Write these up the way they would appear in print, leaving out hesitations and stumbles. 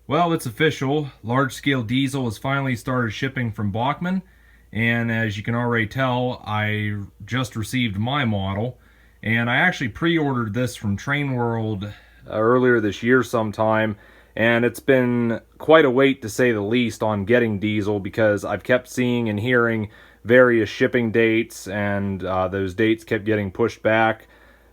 Well, it's official. Large Scale Diesel has finally started shipping from Bachmann, and as you can already tell, I just received my model, and I actually pre-ordered this from Train World earlier this year sometime, and it's been quite a wait to say the least on getting Diesel because I've kept seeing and hearing various shipping dates, and those dates kept getting pushed back,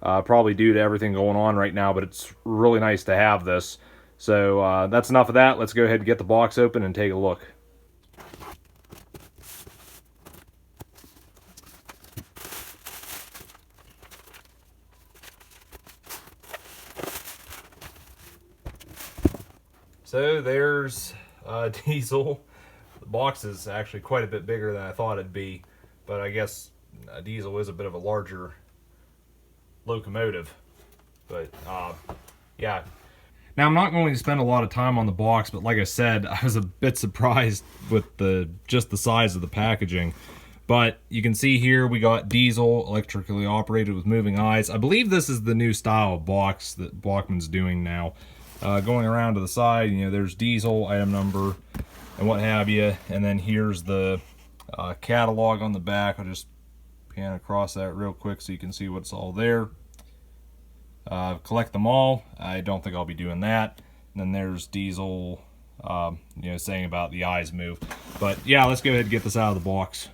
probably due to everything going on right now, but it's really nice to have this. So that's enough of that. Let's go ahead and get the box open and take a look. So there's Diesel. The box is actually quite a bit bigger than I thought it'd be, but I guess Diesel is a bit of a larger locomotive. But yeah. Now, I'm not going to spend a lot of time on the box, but like I said, I was a bit surprised with just the size of the packaging. But you can see here we got Diesel, electrically operated with moving eyes. I believe this is the new style of box that Bachmann's doing now. Going around to the side, there's Diesel, item number, and what have you. And then here's the catalog on the back. I'll just pan across that real quick so you can see what's all there. Collect them all. I don't think I'll be doing that. And then there's Diesel, saying about the eyes move. But yeah, let's go ahead and get this out of the box.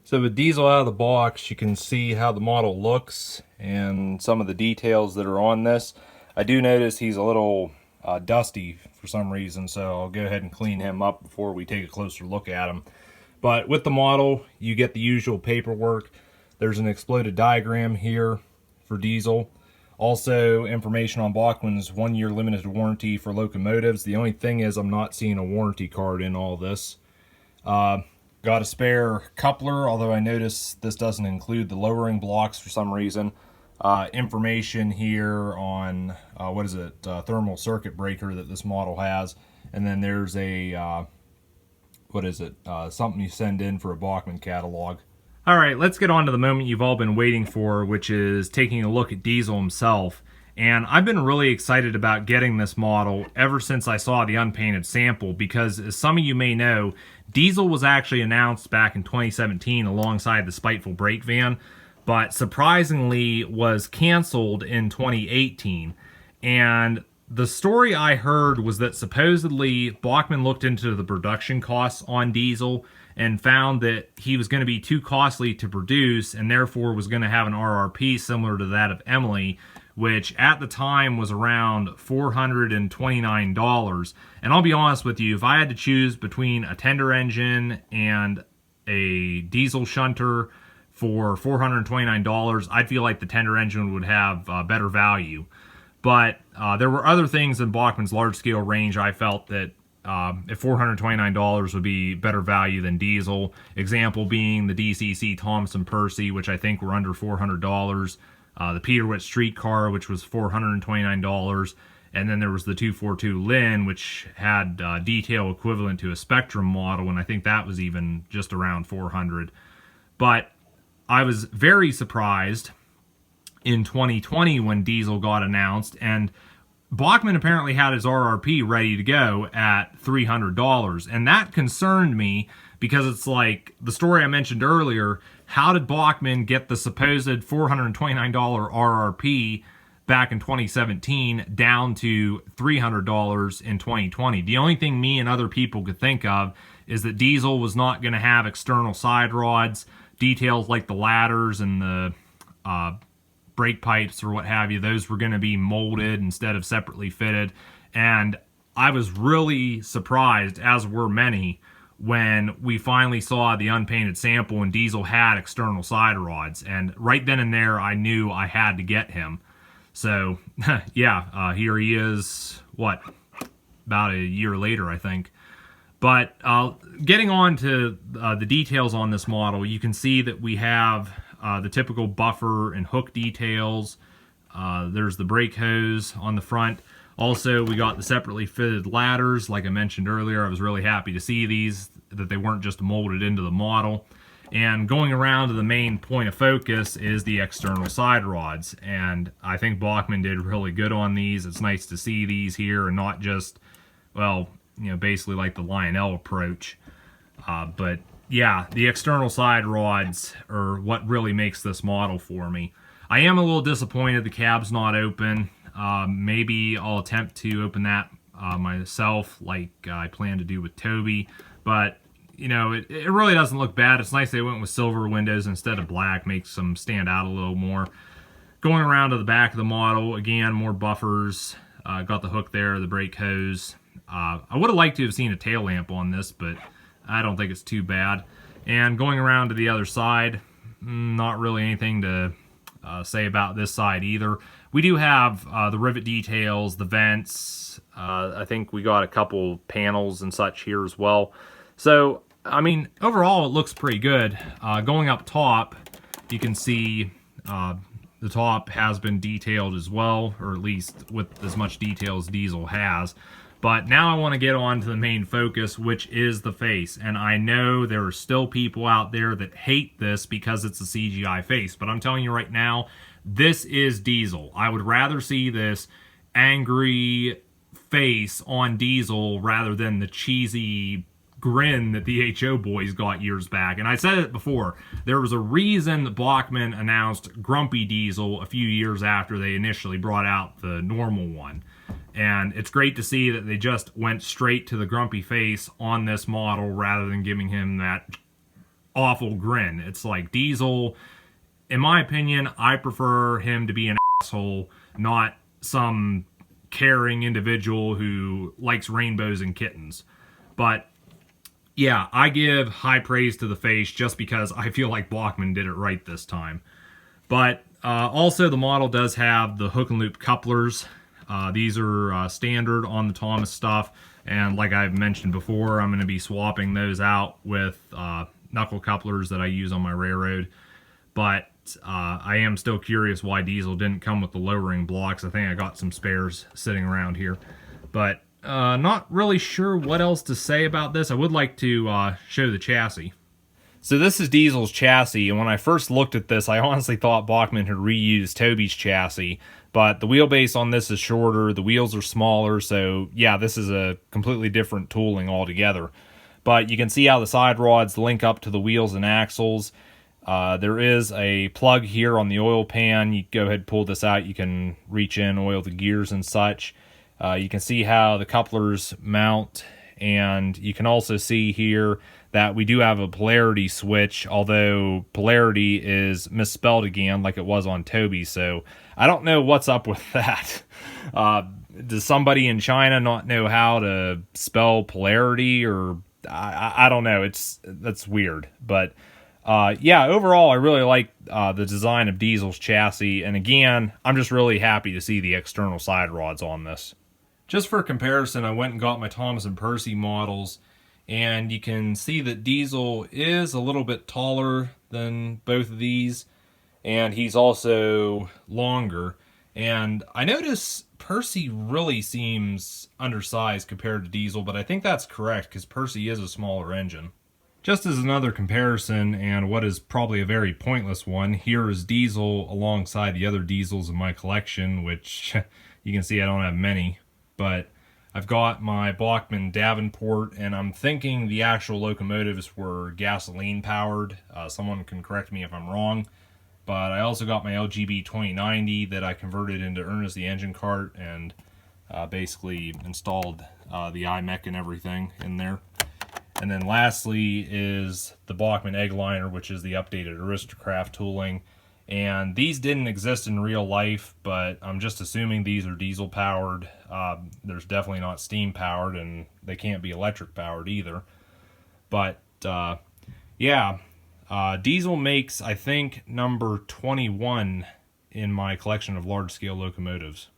So with Diesel out of the box, you can see how the model looks and some of the details that are on this. I do notice he's a little dusty for some reason, so I'll go ahead and clean him up before we take a closer look at him. But with the model, you get the usual paperwork. There's an exploded diagram here for Diesel. Also, information on Bachmann's 1-year limited warranty for locomotives. The only thing is I'm not seeing a warranty card in all this. Got a spare coupler, although I notice this doesn't include the lowering blocks for some reason. Information here on, thermal circuit breaker that this model has. And then there's a, something you send in for a Bachmann catalog. All right, let's get on to the moment you've all been waiting for, which is taking a look at Diesel himself. And I've been really excited about getting this model ever since I saw the unpainted sample because, as some of you may know, Diesel was actually announced back in 2017 alongside the Spiteful Brake Van, but surprisingly was canceled in 2018. And the story I heard was that supposedly Bachmann looked into the production costs on Diesel and found that he was going to be too costly to produce and therefore was going to have an RRP similar to that of Emily, which at the time was around $429. And I'll be honest with you, if I had to choose between a tender engine and a diesel shunter for $429, I'd feel like the tender engine would have better value. But there were other things in Bachmann's large scale range I felt that if $429 would be better value than diesel. Example being the DCC Thompson Percy, which I think were under $400. The Peterwitt streetcar, which was $429, and then there was the 242 Lynn, which had detail equivalent to a Spectrum model, and I think that was even just around $400. But I was very surprised in 2020 when Diesel got announced, and Bachmann apparently had his RRP ready to go at $300, and that concerned me because it's like the story I mentioned earlier. How did Bachmann get the supposed $429 RRP back in 2017 down to $300 in 2020? The only thing me and other people could think of is that Diesel was not going to have external side rods, details like the ladders and the brake pipes or what have you. Those were going to be molded instead of separately fitted. And I was really surprised, as were many, when we finally saw the unpainted sample and Diesel had external side rods. And right then and there, I knew I had to get him. So, yeah, here he is, about a year later, I think. But getting on to the details on this model, you can see that we have the typical buffer and hook details. There's the brake hose on the front. Also, we got the separately fitted ladders. Like I mentioned earlier, I was really happy to see these, that they weren't just molded into the model. And going around to the main point of focus is the external side rods. And I think Bachmann did really good on these. It's nice to see these here and not just, well, you know, basically like the Lionel approach. But yeah, the external side rods are what really makes this model for me. I am a little disappointed the cab's not open. Maybe I'll attempt to open that myself like I plan to do with Toby. But, you know, it really doesn't look bad. It's nice they went with silver windows instead of black. Makes them stand out a little more. Going around to the back of the model, again, more buffers. Got the hook there, the brake hose. I would have liked to have seen a tail lamp on this, but I don't think it's too bad. And going around to the other side, not really anything to say about this side either. We do have the rivet details, the vents. I think we got a couple panels and such here as well. So, I mean, overall it looks pretty good. Going up top, you can see the top has been detailed as well, or at least with as much detail as Diesel has. But now I want to get on to the main focus, which is the face. And I know there are still people out there that hate this because it's a CGI face. But I'm telling you right now, this is Diesel. I would rather see this angry face on Diesel rather than the cheesy grin that the HO boys got years back. And I said it before, there was a reason that Bachmann announced Grumpy Diesel a few years after they initially brought out the normal one. And it's great to see that they just went straight to the grumpy face on this model rather than giving him that awful grin. It's like Diesel, in my opinion, I prefer him to be an asshole, not some caring individual who likes rainbows and kittens. But yeah, I give high praise to the face just because I feel like Bachmann did it right this time. But also the model does have the hook and loop couplers. These are standard on the Thomas stuff, and like I've mentioned before, I'm going to be swapping those out with knuckle couplers that I use on my railroad. But I am still curious why Diesel didn't come with the lowering blocks. I think I got some spares sitting around here. But not really sure what else to say about this. I would like to show the chassis. So this is Diesel's chassis, and when I first looked at this, I honestly thought Bachmann had reused Toby's chassis. But the wheelbase on this is shorter, the wheels are smaller, so yeah, this is a completely different tooling altogether. But you can see how the side rods link up to the wheels and axles. There is a plug here on the oil pan. You go ahead and pull this out, you can reach in, oil the gears and such. You can see how the couplers mount, and you can also see here that we do have a polarity switch, although polarity is misspelled again like it was on Toby, so I don't know what's up with that. Does somebody in China not know how to spell polarity, or I don't know. That's weird. But yeah, overall I really like the design of Diesel's chassis, and again, I'm just really happy to see the external side rods on this. Just for comparison, I went and got my Thomas and Percy models, and you can see that Diesel is a little bit taller than both of these, and he's also longer. And I notice Percy really seems undersized compared to Diesel, but I think that's correct because Percy is a smaller engine. Just as another comparison, and what is probably a very pointless one, here is Diesel alongside the other Diesels in my collection, which you can see I don't have many. But I've got my Bachmann Davenport, and I'm thinking the actual locomotives were gasoline powered. Someone can correct me if I'm wrong. But I also got my LGB 2090 that I converted into Ernest the Engine Cart and basically installed the iMech and everything in there. And then lastly is the Bachmann Eggliner, which is the updated Aristo-Craft tooling. And these didn't exist in real life, but I'm just assuming these are diesel powered. There's definitely not steam powered, and they can't be electric powered either. But yeah, Diesel makes, I think, number 21 in my collection of large scale locomotives.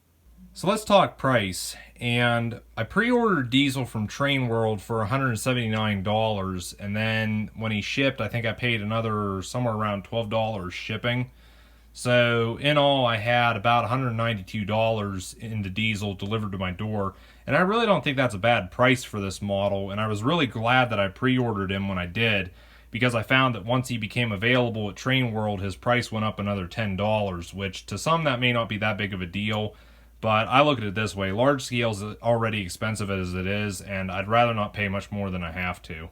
So let's talk price. And I pre-ordered Diesel from Train World for $179, and then when he shipped, I think I paid another somewhere around $12 shipping. So in all, I had about $192 in the diesel delivered to my door, and I really don't think that's a bad price for this model, and I was really glad that I pre-ordered him when I did, because I found that once he became available at Train World, his price went up another $10, which to some that may not be that big of a deal, but I look at it this way: large scale is already expensive as it is, and I'd rather not pay much more than I have to.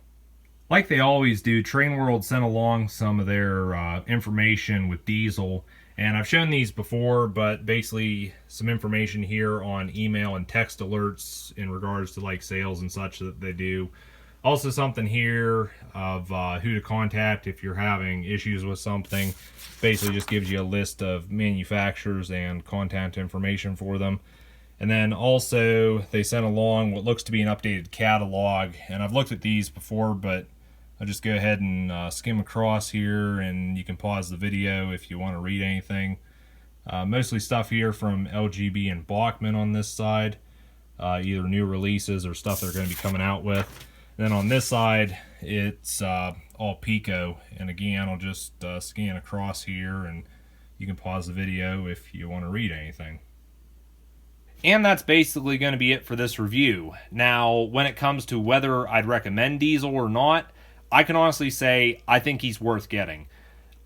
Like they always do, Train World sent along some of their information with diesel, and I've shown these before, but basically some information here on email and text alerts in regards to like sales and such that they do. Also something here of who to contact if you're having issues with something. Basically just gives you a list of manufacturers and contact information for them. And then also they sent along what looks to be an updated catalog, and I've looked at these before, but I'll just go ahead and skim across here, and you can pause the video if you want to read anything. Mostly stuff here from LGB and Bachmann on this side, either new releases or stuff they're going to be coming out with. And then on this side, it's all Pico, and again, I'll just scan across here, and you can pause the video if you want to read anything. And that's basically going to be it for this review. Now, when it comes to whether I'd recommend diesel or not, I can honestly say I think he's worth getting.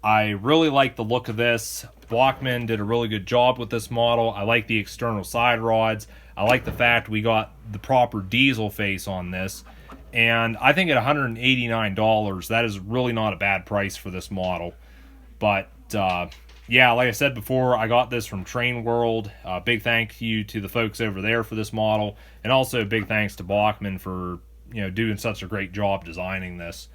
I really like the look of this. Bachmann did a really good job with this model. I like the external side rods. I like the fact we got the proper diesel face on this. And I think at $189, that is really not a bad price for this model. But yeah, like I said before, I got this from Train World. Big thank you to the folks over there for this model, and also big thanks to Bachmann for doing such a great job designing this.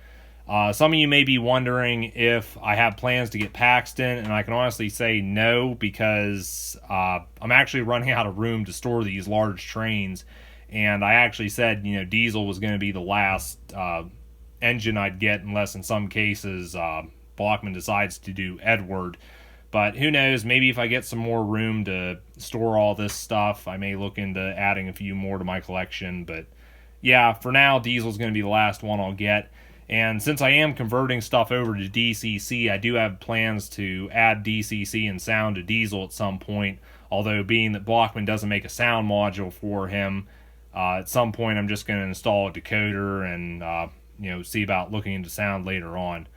Some of you may be wondering if I have plans to get Paxton, and I can honestly say no, because I'm actually running out of room to store these large trains. And I actually said, diesel was going to be the last engine I'd get, unless in some cases Bachmann decides to do Edward. But who knows, maybe if I get some more room to store all this stuff, I may look into adding a few more to my collection. But yeah, for now, diesel's going to be the last one I'll get. And since I am converting stuff over to DCC, I do have plans to add DCC and sound to diesel at some point. Although being that Bachmann doesn't make a sound module for him, at some point I'm just going to install a decoder and see about looking into sound later on.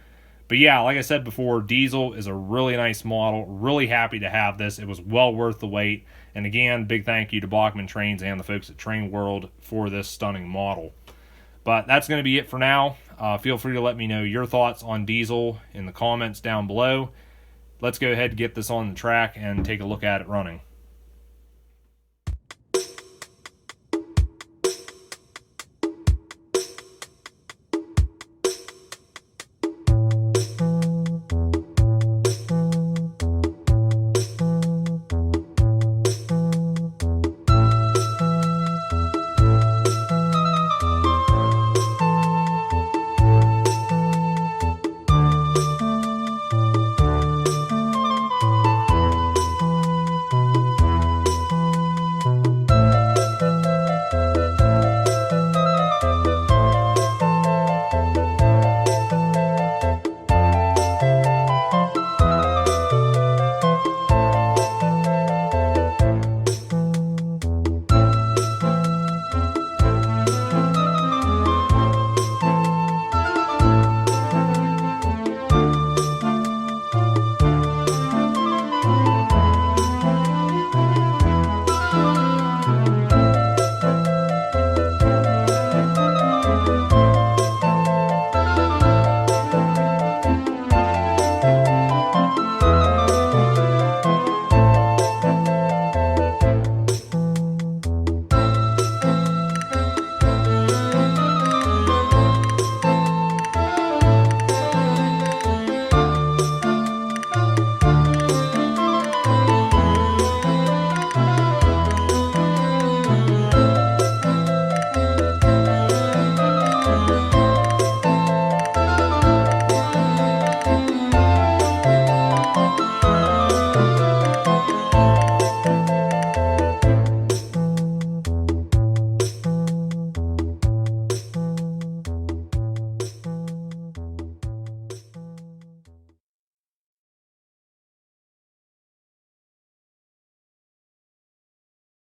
But yeah, like I said before, diesel is a really nice model. Really happy to have this. It was well worth the wait. And again, big thank you to Bachmann Trains and the folks at Train World for this stunning model. But that's going to be it for now. Feel free to let me know your thoughts on diesel in the comments down below. Let's go ahead and get this on the track and take a look at it running.